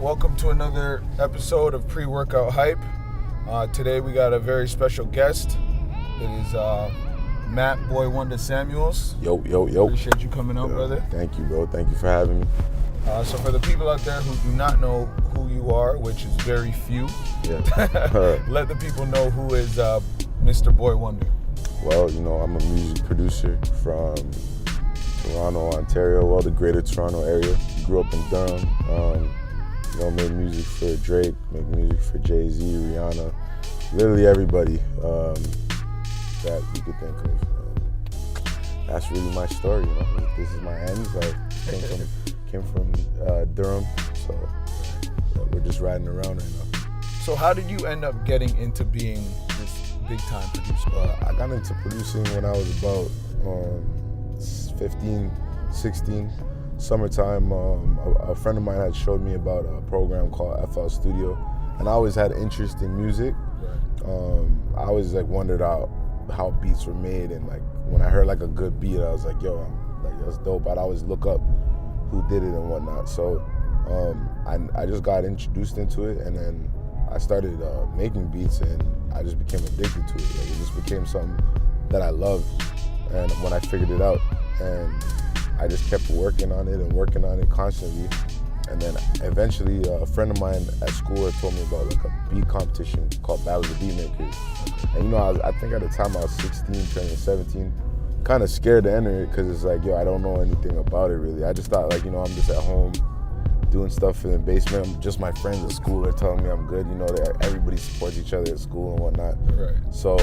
Welcome to another episode of Pre-Workout Hype. Today we got a very special guest. It is Matt Boi1da Samuels. Yo. Appreciate you coming out, brother. Thank you, bro. Thank you for having me. So for the people out there who do not know who you are, which is very few, let the people know who is Mr. Boi1da. Well, I'm a music producer from Toronto, Ontario, well, the greater Toronto area. Grew up in Durham. Made music for Drake, make music for Jay-Z, Rihanna, literally everybody that you could think of. And that's really my story, This is my ends. I came from Durham, so we're just riding around right now. So how did you end up getting into being this big-time producer? I got into producing when I was about 15, 16. Summertime, a friend of mine had showed me about a program called FL Studio, and I always had interest in music. I always wondered how beats were made, and when I heard a good beat, I was like, yo, that's dope. I'd always look up who did it and whatnot. So I just got introduced into it, and then I started making beats, and I just became addicted to it. It just became something that I loved, and when I figured it out, and I just kept working on it constantly. And then eventually a friend of mine at school had told me about a beat competition called Battle of the Beat Makers. And I think at the time I was 16, turning 17, kind of scared to enter it because it's I don't know anything about it really. I just thought I'm just at home doing stuff in the basement. Just my friends at school are telling me I'm good. Everybody supports each other at school and whatnot. Right. So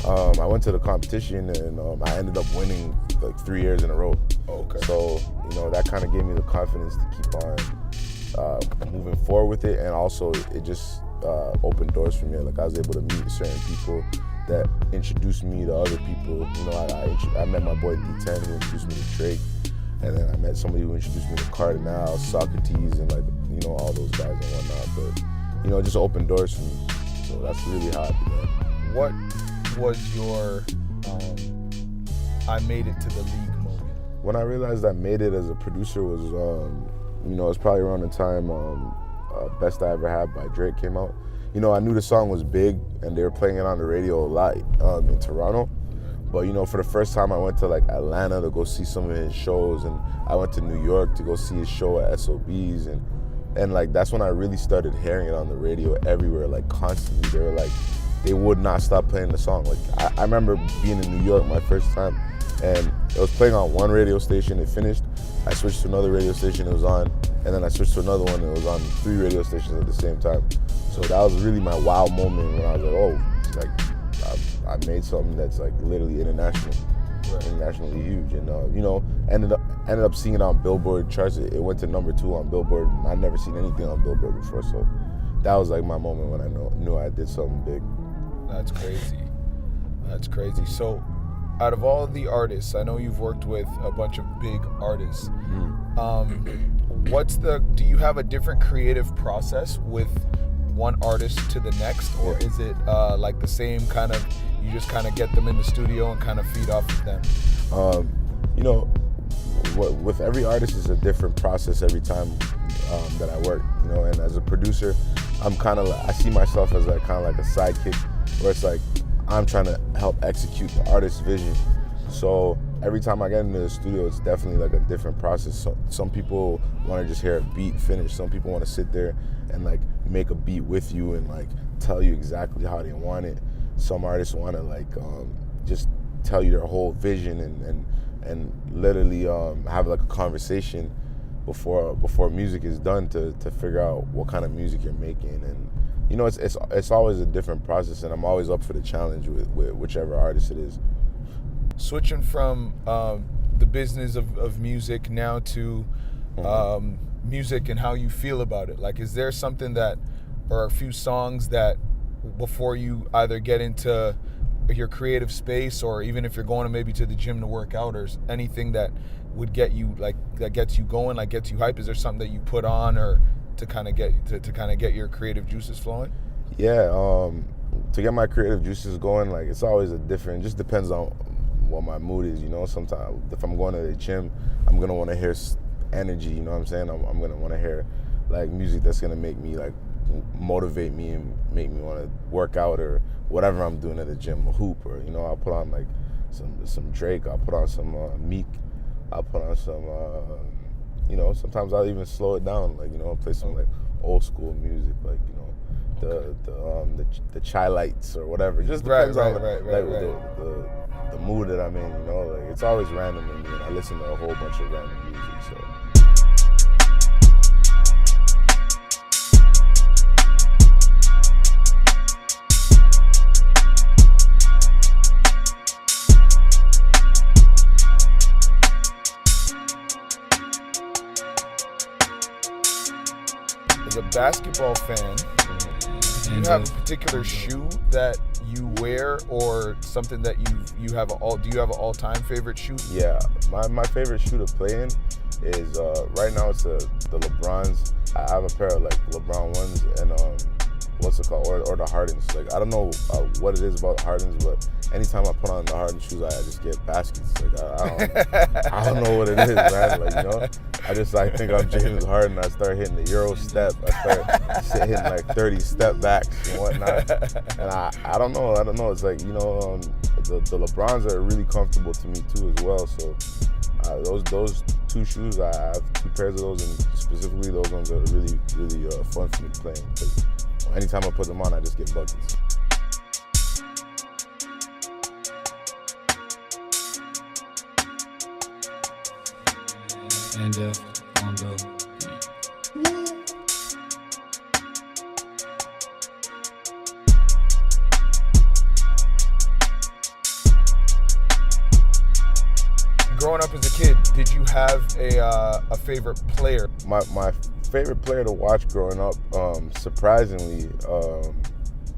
I went to the competition and I ended up winning 3 years in a row. Okay. So, that kind of gave me the confidence to keep on moving forward with it, and also it just opened doors for me. I was able to meet certain people that introduced me to other people. I met my boy D10 who introduced me to Drake, and then I met somebody who introduced me to Carter, Socrates, and all those guys and whatnot. But it just opened doors for me. So that's really how I began. What was your I made it to the league moment? When I realized I made it as a producer was, it was probably around the time Best I Ever Had by Drake came out. I knew the song was big and they were playing it on the radio a lot in Toronto. But, for the first time I went to Atlanta to go see some of his shows, and I went to New York to go see his show at SOBs, and that's when I really started hearing it on the radio everywhere, constantly. They would not stop playing the song. I remember being in New York my first time, and it was playing on one radio station, it finished. I switched to another radio station, it was on, and then I switched to another one, and it was on 3 radio stations at the same time. So that was really my wow moment when I was I made something that's literally international, internationally huge, and ended up seeing it on Billboard charts. It went to number 2 on Billboard. I'd never seen anything on Billboard before, so that was my moment when I knew I did something big. That's crazy. So, out of all the artists, I know you've worked with a bunch of big artists. Do you have a different creative process with one artist to the next, or is it the same kind of, you just kind of get them in the studio and kind of feed off of them? With every artist, it's a different process every time that I work, and as a producer, I see myself as a sidekick, where it's I'm trying to help execute the artist's vision. So every time I get into the studio, it's definitely a different process. So, some people want to just hear a beat finished. Some people want to sit there and make a beat with you and tell you exactly how they want it. Some artists want to just tell you their whole vision and literally have a conversation before music is done to figure out what kind of music you're making. And it's always a different process, and I'm always up for the challenge with whichever artist it is. Switching from the business of music now to music and how you feel about it. Is there something or a few songs that before you either get into your creative space, or even if you're going maybe to the gym to work out, or anything that would get you that gets you going, gets you hype? Is there something that you put on or to kind of get your creative juices flowing? Yeah, to get my creative juices going, it's always just depends on what my mood is, Sometimes if I'm going to the gym, I'm gonna want to hear energy, you know what I'm saying? I'm gonna want to hear like music that's gonna make me like motivate me and make me want to work out or whatever I'm doing at the gym, a hoop, or I'll put on like some Drake, I'll put on some Meek, I'll put on some sometimes I'll even slow it down, like play some like old school music, like the Chai Lights or whatever. It just depends on the mood that I'm in, like it's always random to me, and I listen to a whole bunch of random music, so. As a basketball fan, do you have a particular shoe that you wear or something that you have do you have an all-time favorite shoe? Yeah, my favorite shoe to play in is right now it's the LeBrons. I have a pair of like LeBron ones and what's it called, or the Hardens. Like I don't know what it is about Hardens, but anytime I put on the Harden shoes, I just get baskets. Like I don't know what it is, man. Like I just like think I'm James Harden. I start hitting the Euro step. I start hitting like 30 step backs and whatnot. And I don't know. It's like the LeBrons are really comfortable to me too as well. So those two shoes, I have two pairs of those, and specifically those ones are really fun for me playing. Because anytime I put them on, I just get buckets. And on the Growing up as a kid, did you have a favorite player? My favorite player to watch growing up, surprisingly,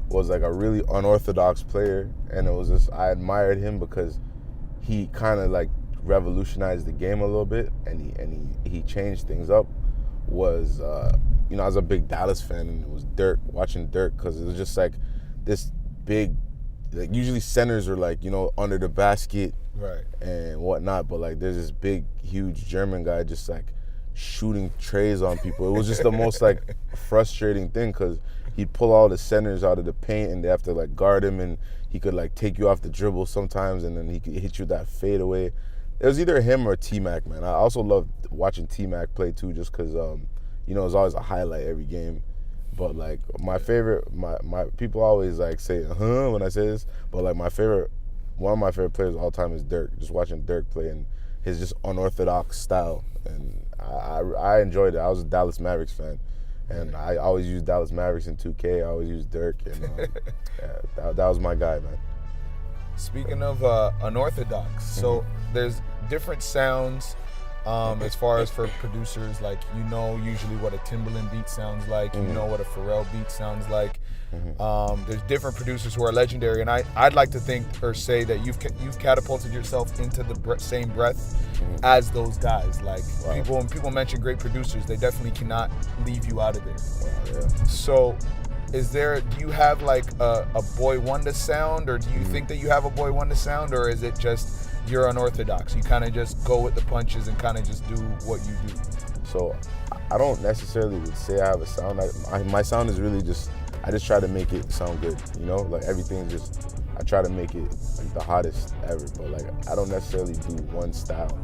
was like a really unorthodox player, and it was just I admired him because he kind of like revolutionized the game a little bit, and he changed things up. Was I was a big Dallas fan, and it was Dirk, watching Dirk, because it was just like this big, like usually centers are like under the basket, right, and whatnot, but like there's this big huge German guy just like shooting trays on people. It was just the most like frustrating thing, because he'd pull all the centers out of the paint and they have to like guard him, and he could like take you off the dribble sometimes, and then he could hit you that fadeaway. It was either him or T-Mac, man. I also loved watching T-Mac play too, just because it was always a highlight every game. But like my favorite, my people always like say when I say this, but like one of my favorite players of all time is Dirk. Just watching Dirk play and his just unorthodox style, and I enjoyed it. I was a Dallas Mavericks fan, and I always use Dallas Mavericks in 2K. I always use Dirk, and that was my guy, man. Speaking of unorthodox, so there's different sounds as far as for producers, like usually what a Timbaland beat sounds like, what a Pharrell beat sounds like. There's different producers who are legendary, and I'd like to think or say that you've catapulted yourself into the same breath as those guys. Like when people mention great producers, they definitely cannot leave you out of there. Yeah. So do you have like a Boi1da sound, or do you think that you have a Boi1da sound, or is it just you're unorthodox? You kind of just go with the punches and kind of just do what you do. So I don't necessarily would say I have a sound. My sound is really just, I just try to make it sound good, like everything just, I try to make it like the hottest ever, but like I don't necessarily do one style.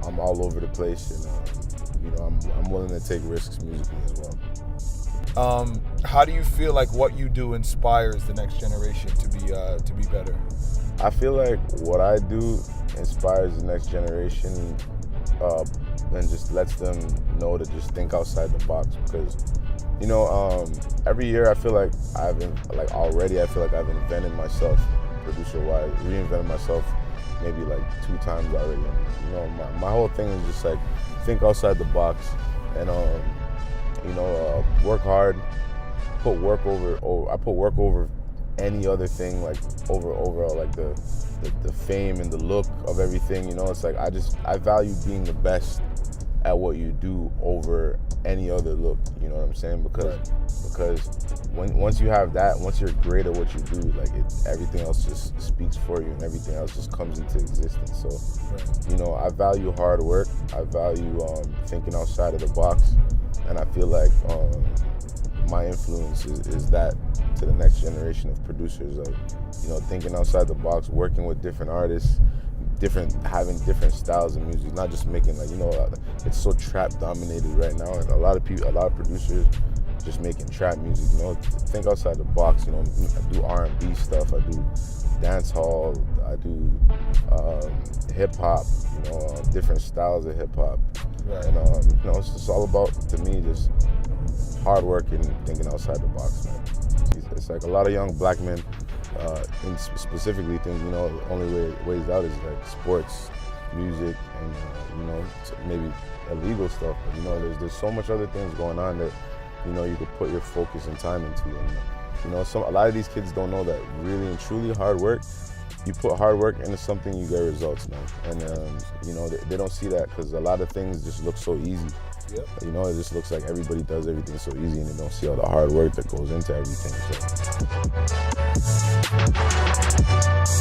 I'm all over the place, and I'm willing to take risks musically as well. How do you feel like what you do inspires the next generation to be better? I feel like what I do inspires the next generation, and just lets them know to just think outside the box, because every year I feel like I've invented myself producer-wise, reinvented myself maybe like 2 times already. My whole thing is just like think outside the box, and work hard, I put work over any other thing, like over like the fame and the look of everything. It's like I value being the best at what you do over any other look. You know what I'm saying? Because once you have that, once you're great at what you do, like everything else just speaks for you, and everything else just comes into existence. So, I value hard work. I value thinking outside of the box. And I feel like my influence is that to the next generation of producers, like, you know, thinking outside the box, working with different artists, having different styles of music, not just making, like, you know, it's so trap dominated right now, and a lot of producers just making trap music. You know, think outside the box. You know, I do R&B stuff, I do dance hall, I do hip hop. You know, different styles of hip hop. Right. And you know, it's just all about, to me, just hard work and thinking outside the box, man. It's like a lot of young black men, specifically think, you know, the only ways out is like sports, music, and you know, maybe illegal stuff. But you know, there's so much other things going on that, you know, you could put your focus and time into. And you know, a lot of these kids don't know that really and truly hard work. You put hard work into something, you get results, man. And you know, they don't see that because a lot of things just look so easy. Yep. You know, it just looks like everybody does everything so easy, and they don't see all the hard work that goes into everything. So.